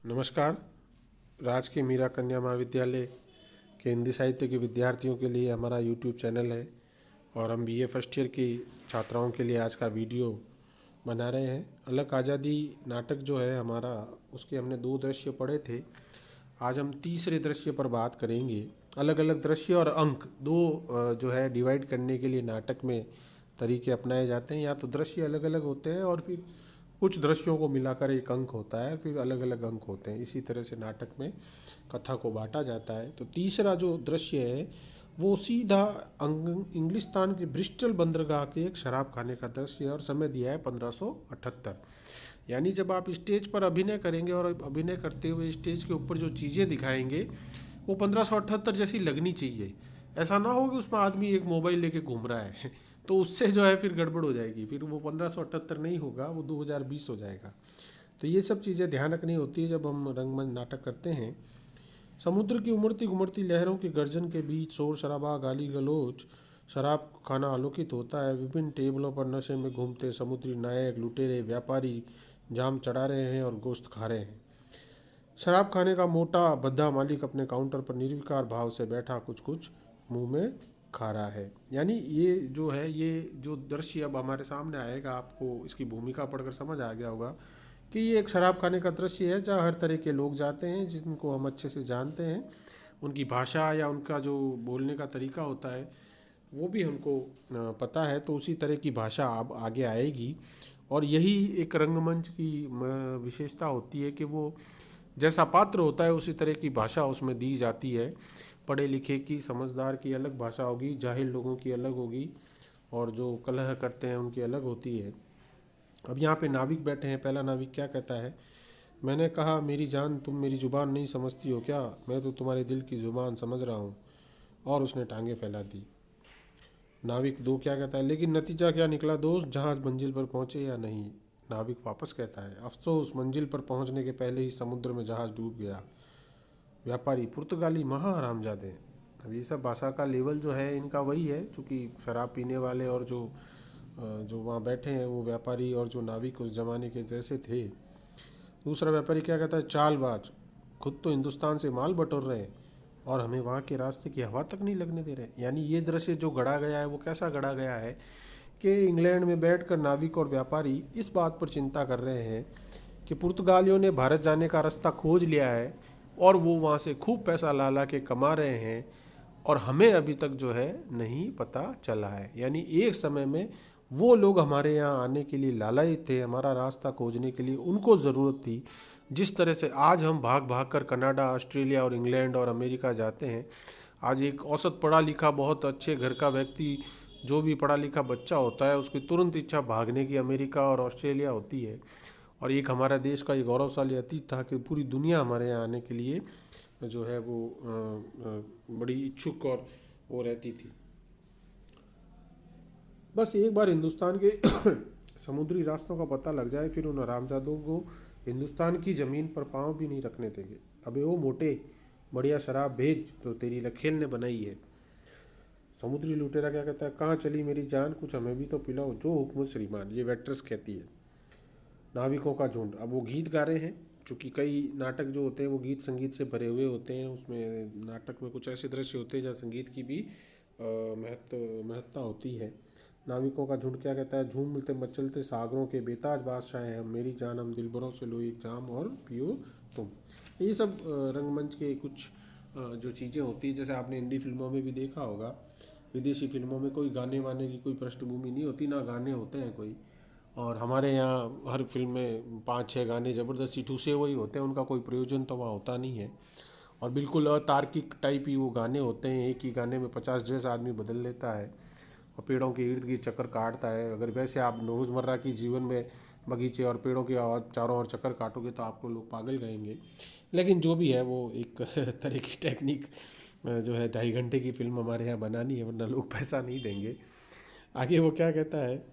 नमस्कार। राजकीय मीरा कन्या महाविद्यालय के हिंदी साहित्य के विद्यार्थियों के लिए हमारा यूट्यूब चैनल है और हम बीए फर्स्ट ईयर की छात्राओं के लिए आज का वीडियो बना रहे हैं। अलग आज़ादी नाटक जो है हमारा, उसके हमने 2 दृश्य पढ़े थे। आज हम तीसरे दृश्य पर बात करेंगे। अलग अलग दृश्य और अंक जो है डिवाइड करने के लिए नाटक में तरीके अपनाए जाते हैं। या तो दृश्य अलग अलग होते हैं और फिर कुछ दृश्यों को मिलाकर एक अंक होता है, फिर अलग अलग अंक होते हैं। इसी तरह से नाटक में कथा को बांटा जाता है। तो तीसरा जो दृश्य है वो सीधा इंग्लिस्तान के ब्रिस्टल बंदरगाह के एक शराब खाने का दृश्य है और समय दिया है 1578। यानी जब आप स्टेज पर अभिनय करेंगे और अभिनय करते हुए स्टेज के ऊपर जो चीज़ें दिखाएंगे वो 1578 जैसी लगनी चाहिए। ऐसा ना हो कि उसमें आदमी एक मोबाइल लेके घूम रहा है तो उससे जो है फिर गड़बड़ हो जाएगी, फिर वो 1578 नहीं होगा, वो 2020 हो जाएगा। तो ये सब चीज़ें ध्यान रखनी होती है जब हम रंगमंच नाटक करते हैं। समुद्र की उमड़ती घुमड़ती लहरों के गर्जन के बीच शोर शराबा, गाली गलौज, शराब खाना आलोकित होता है। विभिन्न टेबलों पर नशे में घूमते समुद्री नायक, लुटेरे, व्यापारी जाम चढ़ा रहे हैं और गोश्त खा रहे हैं। शराब खाने का मोटा भद्दा मालिक अपने काउंटर पर निर्विकार भाव से बैठा कुछ कुछ मुंह में खा रहा है। यानी ये जो है, ये जो दृश्य अब हमारे सामने आएगा, आपको इसकी भूमिका पढ़कर समझ आ गया होगा कि ये एक शराब खाने का दृश्य है जहाँ हर तरह के लोग जाते हैं जिनको हम अच्छे से जानते हैं। उनकी भाषा या उनका जो बोलने का तरीका होता है वो भी हमको पता है। तो उसी तरह की भाषा अब आगे आएगी और यही एक रंगमंच की विशेषता होती है कि वो जैसा पात्र होता है उसी तरह की भाषा उसमें दी जाती है। पढ़े लिखे की, समझदार की अलग भाषा होगी, जाहिल लोगों की अलग होगी और जो कलह करते हैं उनकी अलग होती है। अब यहाँ पे नाविक बैठे हैं। पहला नाविक क्या कहता है? मैंने कहा, मेरी जान, तुम मेरी ज़ुबान नहीं समझती हो क्या? मैं तो तुम्हारे दिल की ज़ुबान समझ रहा हूँ। और उसने टांगें फैला दी। नाविक 2 क्या कहता है? लेकिन नतीजा क्या निकला दोस्त? जहाज़ मंजिल पर पहुँचे या नहीं? नाविक वापस कहता है, अफसोस, मंजिल पर पहुँचने के पहले ही समुद्र में जहाज़ डूब गया। व्यापारी, पुर्तगाली महा हरामजादे। अब ये सब भाषा का लेवल जो है इनका वही है, चूँकि शराब पीने वाले और जो वहाँ बैठे हैं वो व्यापारी और जो नाविक उस ज़माने के जैसे थे। दूसरा व्यापारी क्या कहता है? चालबाज, खुद तो हिंदुस्तान से माल बटोर रहे हैं और हमें वहाँ के रास्ते की हवा तक नहीं लगने दे रहे। यानी ये दृश्य जो गढ़ा गया है वो कैसा गढ़ा गया है कि इंग्लैंड में बैठकर नाविक और व्यापारी इस बात पर चिंता कर रहे हैं कि पुर्तगालियों ने भारत जाने का रास्ता खोज लिया है और वो वहाँ से खूब पैसा ला ला के कमा रहे हैं और हमें अभी तक जो है नहीं पता चला है। यानी एक समय में वो लोग हमारे यहाँ आने के लिए लालायित थे, हमारा रास्ता खोजने के लिए उनको ज़रूरत थी। जिस तरह से आज हम भाग भाग कर कनाडा, ऑस्ट्रेलिया और इंग्लैंड और अमेरिका जाते हैं, आज एक औसत पढ़ा लिखा बहुत अच्छे घर का व्यक्ति, जो भी पढ़ा लिखा बच्चा होता है, उसकी तुरंत इच्छा भागने की अमेरिका और ऑस्ट्रेलिया होती है। और एक हमारा देश का ये गौरवशाली अतीत था कि पूरी दुनिया हमारे यहाँ आने के लिए जो है वो बड़ी इच्छुक और वो रहती थी। बस एक बार हिंदुस्तान के समुद्री रास्तों का पता लग जाए, फिर उन हरामजादों को हिंदुस्तान की ज़मीन पर पाँव भी नहीं रखने देंगे। अबे ओ मोटे, बढ़िया शराब भेज तो तेरी लखेल ने बनाई है। समुद्री लुटेरा क्या कहता है? कहाँ चली मेरी जान, कुछ हमें भी तो पिलाओ। जो हुक्म श्रीमान, ये वेट्रेस कहती है। नाविकों का झुंड, अब वो गीत गा रहे हैं, क्योंकि कई नाटक जो होते हैं वो गीत संगीत से भरे हुए होते हैं। उसमें नाटक में कुछ ऐसे दृश्य होते हैं जहाँ संगीत की भी महत्ता होती है। नाविकों का झुंड क्या कहता है? झूमते मचलते सागरों के बेताज बादशाह हैं हम, मेरी जान, हम दिलबरों से लो एक जाम और पियो तुम। ये सब रंगमंच के कुछ जो चीज़ें होती हैं, जैसे आपने हिंदी फिल्मों में भी देखा होगा, विदेशी फिल्मों में कोई गाने वाने की कोई पृष्ठभूमि नहीं होती, ना गाने होते हैं कोई। और हमारे यहाँ हर फिल्म में 5-6 गाने ज़बरदस्ती ठूसे हुए ही होते हैं, उनका कोई प्रयोजन तो वहाँ होता नहीं है। और बिल्कुल अतार्किक टाइप ही वो गाने होते हैं, एक ही गाने में 50 ड्रेस आदमी बदल लेता है और पेड़ों के इर्द गिर्द चक्कर काटता है। अगर वैसे आप रोज़मर्रा की जीवन में बगीचे और पेड़ों की आवाज़ चारों ओर चक्कर काटोगे तो आपको लोग पागल कहेंगे। लेकिन जो भी है वो एक तरह की टेक्निक जो है, 2.5 घंटे की फिल्म हमारे यहाँ बनानी है, वरना लोग पैसा नहीं देंगे। आगे वो क्या कहता है?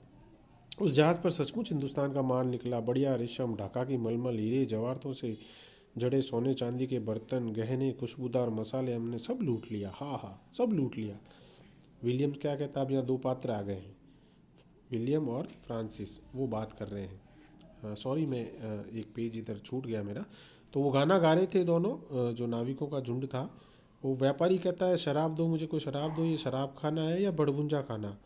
उस जहाज़ पर सचमुच हिंदुस्तान का माल निकला, बढ़िया रेशम, ढाका की मलमल, हीरे जवाहरातों से जड़े सोने चांदी के बर्तन, गहने, खुशबूदार मसाले, हमने सब लूट लिया। हाँ हाँ, सब लूट लिया। विलियम क्या कहता है? अब यहाँ 2 पात्र आ गए हैं, विलियम और फ्रांसिस, वो बात कर रहे हैं। सॉरी, मैं एक पेज इधर छूट गया मेरा। तो वो गाना गा रहे थे दोनों, जो नाविकों का झुंड था। वो व्यापारी कहता है शराब दो मुझे, कोई शराब दो, ये शराब खाना है या बड़भुंजा खाना।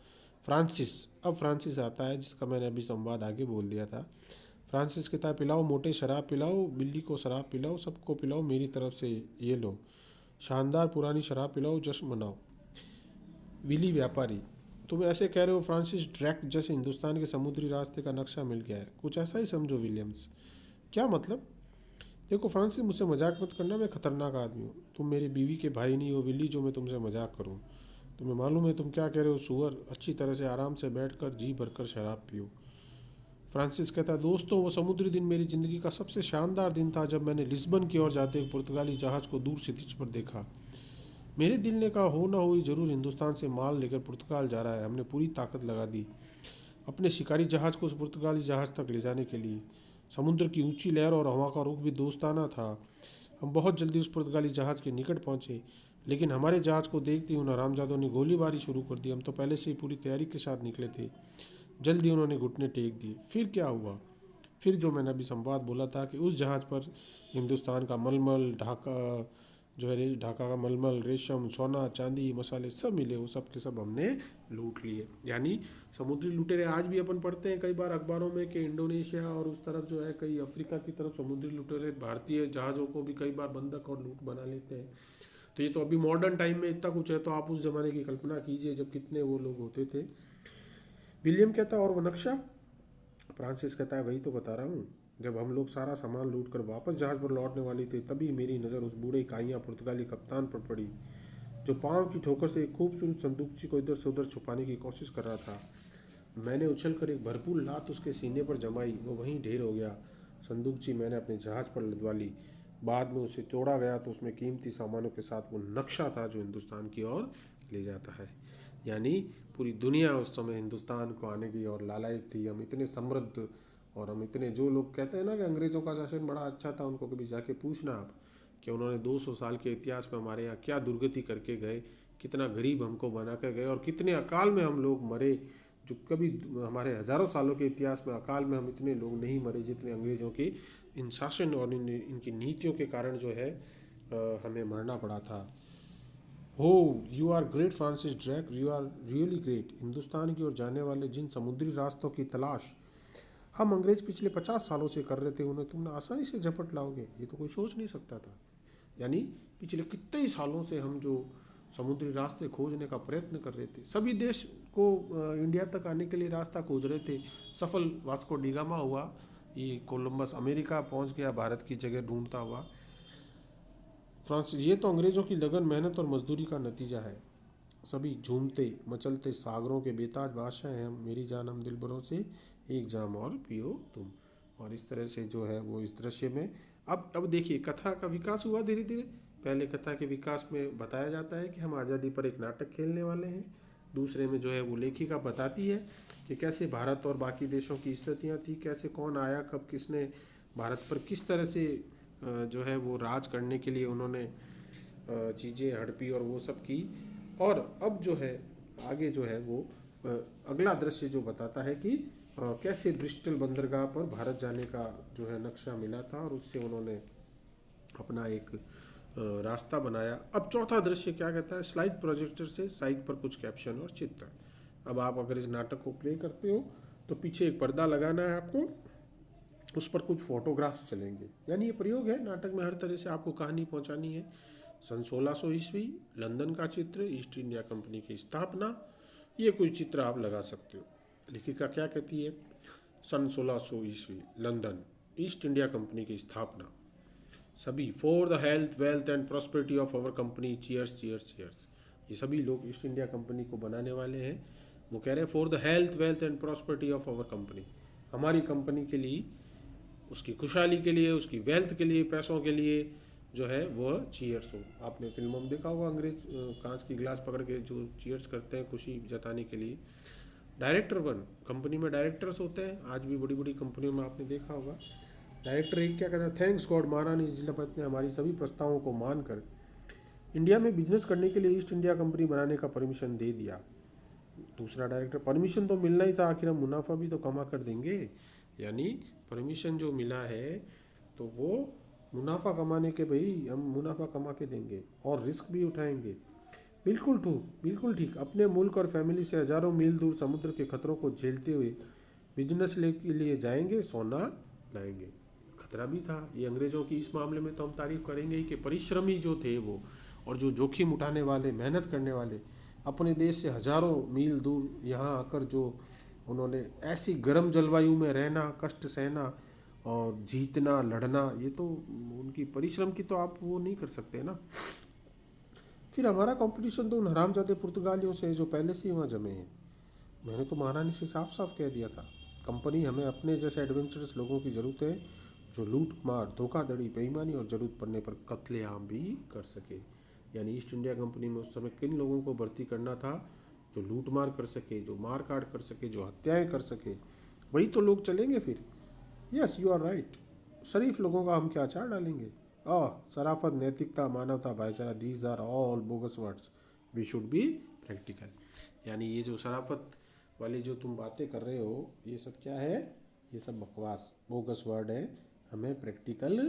फ्रांसिस, अब फ्रांसिस आता है जिसका मैंने अभी संवाद आगे बोल दिया था। फ्रांसिस कहता है पिलाओ मोटे शराब पिलाओ, बिल्ली को शराब पिलाओ, सबको पिलाओ, मेरी तरफ से ये लो, शानदार पुरानी शराब पिलाओ, जश्न मनाओ। विली व्यापारी, तुम ऐसे कह रहे हो फ्रांसिस ड्रैक, जैसे हिंदुस्तान के समुद्री रास्ते का नक्शा मिल गया है, कुछ ऐसा ही समझो विलियम्स। क्या मतलब? देखो फ्रांसिस, मुझसे मजाक मत करना, मैं खतरनाक आदमी हूँ। तुम मेरी बीवी के भाई नहीं हो विली जो मैं तुमसे मजाक करूँ। तुम्हें मालूम है तुम क्या कह रहे हो सुअर, अच्छी तरह से आराम से बैठकर जी भरकर शराब पियो। फ्रांसिस कहता है दोस्तों, वो समुद्री दिन मेरी ज़िंदगी का सबसे शानदार दिन था जब मैंने लिस्बन की ओर जाते एक पुर्तगाली जहाज़ को दूर से तिच पर देखा। मेरे दिल ने कहा हो ना हो ये जरूर हिंदुस्तान से माल लेकर पुर्तगाल जा रहा है। हमने पूरी ताकत लगा दी अपने शिकारी जहाज़ को उस पुर्तगाली जहाज़ तक ले जाने के लिए। समुद्र की ऊंची लहर और हवा का रुख भी दोस्ताना था। हम बहुत जल्दी उस पुर्तगाली जहाज़ के निकट पहुंचे, लेकिन हमारे जहाज़ को देखते ही उन हरामजादों ने गोलीबारी शुरू कर दी। हम तो पहले से ही पूरी तैयारी के साथ निकले थे। जल्दी उन्होंने घुटने टेक दिए। फिर क्या हुआ? फिर जो मैंने अभी संवाद बोला था कि उस जहाज़ पर हिंदुस्तान का मलमल, ढाका जो है ढाका का मलमल, रेशम, सोना, चांदी, मसाले सब मिले, वो सब के सब हमने लूट लिए। यानी समुद्री लुटेरे आज भी अपन पढ़ते हैं कई बार अखबारों में कि इंडोनेशिया और उस तरफ जो है कई अफ्रीका की तरफ समुद्री लुटेरे भारतीय जहाज़ों को भी कई बार बंधक और लूट बना लेते हैं। तो ये तो अभी मॉडर्न टाइम में इतना कुछ है, तो आप उस ज़माने की कल्पना कीजिए जब कितने वो लोग होते थे। विलियम कहता है और वो नक्शा? फ्रांसिस कहता है वही तो बता रहा हूँ। जब हम लोग सारा सामान लूट कर वापस जहाज़ पर लौटने वाले थे तभी मेरी नज़र उस बूढ़े काइया पुर्तगाली कप्तान पर पड़ी, जो पाँव की ठोकर से एक खूबसूरत संदूकची को इधर से उधर छुपाने की कोशिश कर रहा था। मैंने उछलकर एक भरपूर लात उसके सीने पर जमाई, वो वहीं ढेर हो गया। संदूकची मैंने अपने जहाज़ पर लदवा ली। बाद में उसे तोड़ा गया तो उसमें कीमती सामानों के साथ वो नक्शा था जो हिंदुस्तान की ओर ले जाता है। यानी पूरी दुनिया उस समय हिंदुस्तान को आने की और लालायित थी। हम इतने समृद्ध और हम इतने, जो लोग कहते हैं ना कि अंग्रेज़ों का शासन बड़ा अच्छा था, उनको कभी जाके पूछना आप कि उन्होंने 200 साल के इतिहास में हमारे यहाँ क्या दुर्गति करके गए, कितना गरीब हमको बना कर गए और कितने अकाल में हम लोग मरे। जो कभी हमारे हज़ारों सालों के इतिहास में अकाल में हम इतने लोग नहीं मरे जितने अंग्रेज़ों के इन शासन और इनकी नीतियों के कारण जो है हमें मरना पड़ा था। हो, you are great Francis Drake, you are really great. Hindustan की ओर जाने वाले जिन समुद्री रास्तों की तलाश हम अंग्रेज पिछले 50 सालों से कर रहे थे, उन्हें तुमने आसानी से झपट लाओगे, ये तो कोई सोच नहीं सकता था। यानी पिछले कितने ही सालों से हम जो समुद्री रास्ते खोजने का प्रयत्न कर रहे थे, सभी देश को इंडिया तक आने के लिए रास्ता खोज रहे थे। सफल वास्को डिगामा हुआ, ये कोलंबस अमेरिका पहुंच गया भारत की जगह ढूंढता हुआ। फ्रांसिस, ये तो अंग्रेज़ों की लगन, मेहनत और मजदूरी का नतीजा है। सभी झूमते मचलते सागरों के बेताज बादशाह हैं हम, मेरी जान हम दिल भरों से एक जाम और पियो तुम। और इस तरह से जो है वो इस दृश्य में अब देखिए कथा का विकास हुआ धीरे धीरे। पहले कथा के विकास में बताया जाता है कि हम आज़ादी पर एक नाटक खेलने वाले हैं। दूसरे में जो है वो लेखिका बताती है कि कैसे भारत और बाकी देशों की स्थितियाँ थी, कैसे कौन आया, कब किसने भारत पर किस तरह से जो है वो राज करने के लिए उन्होंने चीज़ें हड़पी और वो सब की। और अब जो है आगे जो है वो अगला दृश्य जो बताता है कि कैसे ब्रिस्टल बंदरगाह पर भारत जाने का जो है नक्शा मिला था और उससे उन्होंने अपना एक रास्ता बनाया। अब चौथा दृश्य क्या कहता है, स्लाइड प्रोजेक्टर से साइड पर कुछ कैप्शन और चित्र। अब आप अगर इस नाटक को प्ले करते हो तो पीछे एक पर्दा लगाना है आपको, उस पर कुछ फोटोग्राफ्स चलेंगे। यानी ये प्रयोग है नाटक में, हर तरह से आपको कहानी पहुंचानी है। सन 1600 ईस्वी लंदन का चित्र, ईस्ट इंडिया कंपनी की स्थापना, ये कोई चित्र आप लगा सकते हो। लेखिका क्या कहती है, सन 1600 ईस्वी लंदन, ईस्ट इंडिया कंपनी की स्थापना, सभी for the health wealth and prosperity of our company, cheers cheers cheers. ये सभी लोग ईस्ट इंडिया कंपनी को बनाने वाले हैं। वो कह रहे हैं for the health wealth and prosperity of our company, हमारी कंपनी के लिए, उसकी खुशहाली के लिए, उसकी वेल्थ के लिए, पैसों के लिए जो है वह चीयर्स हो। आपने फिल्मों में देखा होगा अंग्रेज कांच की गिलास पकड़ के जो चीयर्स करते हैं खुशी जताने के लिए। डायरेक्टर वन, कंपनी में डायरेक्टर्स होते हैं, आज भी बड़ी बड़ी कंपनियों में आपने देखा होगा। डायरेक्टर एक क्या कहता है, थैंक्स गॉड महारानी जिलापत ने हमारी सभी प्रस्तावों को मानकर इंडिया में बिजनेस करने के लिए ईस्ट इंडिया कंपनी बनाने का परमिशन दे दिया। दूसरा डायरेक्टर, परमिशन तो मिलना ही था, आखिर हम मुनाफा भी तो कमा कर देंगे। यानी परमिशन जो मिला है तो वो मुनाफा कमाने के, भाई हम मुनाफा कमा के देंगे और रिस्क भी उठाएंगे। बिल्कुल ठीक। अपने मुल्क और फैमिली से हजारों मील दूर समुद्र के खतरों को झेलते हुए बिजनेस ले के लिए जाएंगे, सोना लाएंगे। खतरा भी था ये अंग्रेज़ों की, इस मामले में तो हम तारीफ करेंगे ही कि परिश्रमी जो थे वो, और जो जोखिम उठाने वाले, मेहनत करने वाले, अपने देश से हजारों मील दूर यहाँ आकर जो उन्होंने ऐसी गर्म जलवायु में रहना, कष्ट सहना और जीतना, लड़ना, ये तो उनकी परिश्रम की तो आप वो नहीं कर सकते ना। फिर हमारा कंपटीशन तो उन हरामजादे पुर्तगालियों से है जो पहले से ही वहाँ जमे हैं। मैंने तो महारानी से साफ साफ कह दिया था, कंपनी हमें अपने जैसे एडवेंचरस लोगों की ज़रूरत है जो लूट मार, धोखाधड़ी, बेईमानी और ज़रूरत पड़ने पर कत्लेआम भी कर सके। यानी ईस्ट इंडिया कंपनी में उस समय किन लोगों को भर्ती करना था? जो लूट मार कर सके, जो मार काट कर सके, जो हत्याएं कर सके, वही तो लोग चलेंगे फिर। Yes, you are right. शरीफ लोगों का हम क्या अचार डालेंगे? शराफत, नैतिकता, मानवता, भाईचारा, these are all bogus words, we should be practical. यानी ये जो शराफत वाली जो तुम बातें कर रहे हो, ये सब क्या है? ये सब बकवास, बोगस वर्ड है। हमें प्रैक्टिकल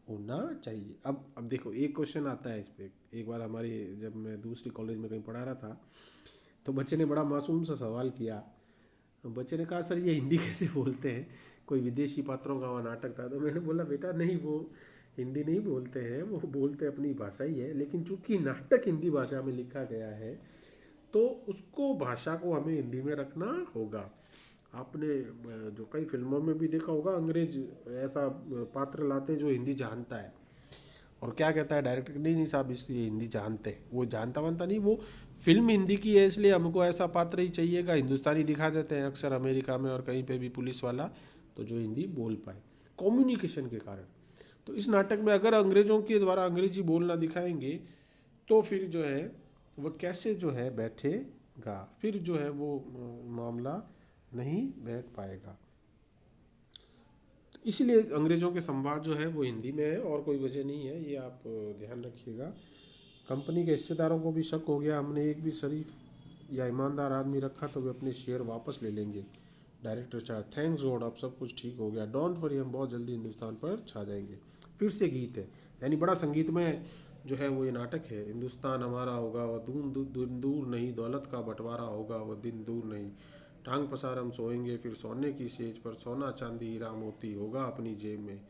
होना चाहिए। अब देखो, एक क्वेश्चन आता है इस पर। एक बार हमारी, जब मैं दूसरी कॉलेज में कहीं पढ़ा रहा था, तो बच्चे ने बड़ा मासूम सा सवाल किया। बच्चे ने कहा, सर ये हिंदी कैसे बोलते हैं? कोई विदेशी पात्रों का वहाँ नाटक था। तो मैंने बोला, बेटा नहीं, वो हिंदी नहीं बोलते हैं, वो बोलते अपनी भाषा ही है, लेकिन चूंकि नाटक हिंदी भाषा में लिखा गया है तो उसको, भाषा को हमें हिंदी में रखना होगा। आपने जो कई फिल्मों में भी देखा होगा, अंग्रेज ऐसा पात्र लाते जो हिंदी जानता है, और क्या कहता है डायरेक्टर, नहीं नहीं साहब इसलिए हिंदी जानते हैं। वो जानता वानता नहीं, वो फिल्म हिंदी की है इसलिए हमको ऐसा पात्र ही चाहिएगा। हिंदुस्तानी दिखा देते हैं अक्सर अमेरिका में और कहीं पे भी पुलिस वाला, तो जो हिंदी बोल पाए कम्युनिकेशन के कारण। तो इस नाटक में अगर अंग्रेजों के द्वारा अंग्रेजी बोलना दिखाएंगे तो फिर जो है वो कैसे जो है बैठेगा, फिर जो है वो मामला नहीं बैठ पाएगा। इसीलिए अंग्रेज़ों के संवाद जो है वो हिंदी में है, और कोई वजह नहीं है, ये आप ध्यान रखिएगा। कंपनी के हिस्सेदारों को भी शक हो गया, हमने एक भी शरीफ या ईमानदार आदमी रखा तो वे अपने शेयर वापस ले लेंगे। डायरेक्टर चाहे, थैंक्स गॉड अब सब कुछ ठीक हो गया, डोंट वरी हम बहुत जल्दी हिंदुस्तान पर छा जाएंगे। फिर से गीत है, यानी बड़ा संगीतमय जो है वो ये नाटक है। हिंदुस्तान हमारा होगा वह दिन दूर नहीं, दौलत का बंटवारा होगा वह दिन दूर नहीं। टांग पसार हम सोएंगे फिर सोने की सेज पर, सोना चांदी हीरा मोती होगा अपनी जेब में।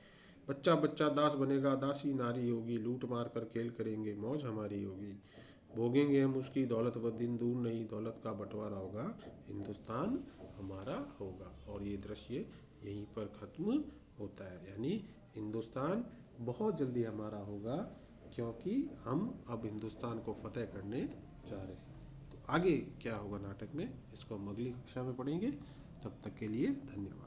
बच्चा बच्चा दास बनेगा, दासी नारी होगी, लूट मार कर खेल करेंगे, मौज हमारी होगी। भोगेंगे हम उसकी दौलत, वह दिन दूर नहीं, दौलत का बंटवारा होगा, हिंदुस्तान हमारा होगा। और ये दृश्य यहीं पर ख़त्म होता है। यानी हिंदुस्तान बहुत जल्दी हमारा होगा, क्योंकि हम अब हिंदुस्तान को फतेह करने जा रहे हैं। तो आगे क्या होगा नाटक में, इसको हम अगली कक्षा में पढ़ेंगे। तब तक के लिए धन्यवाद।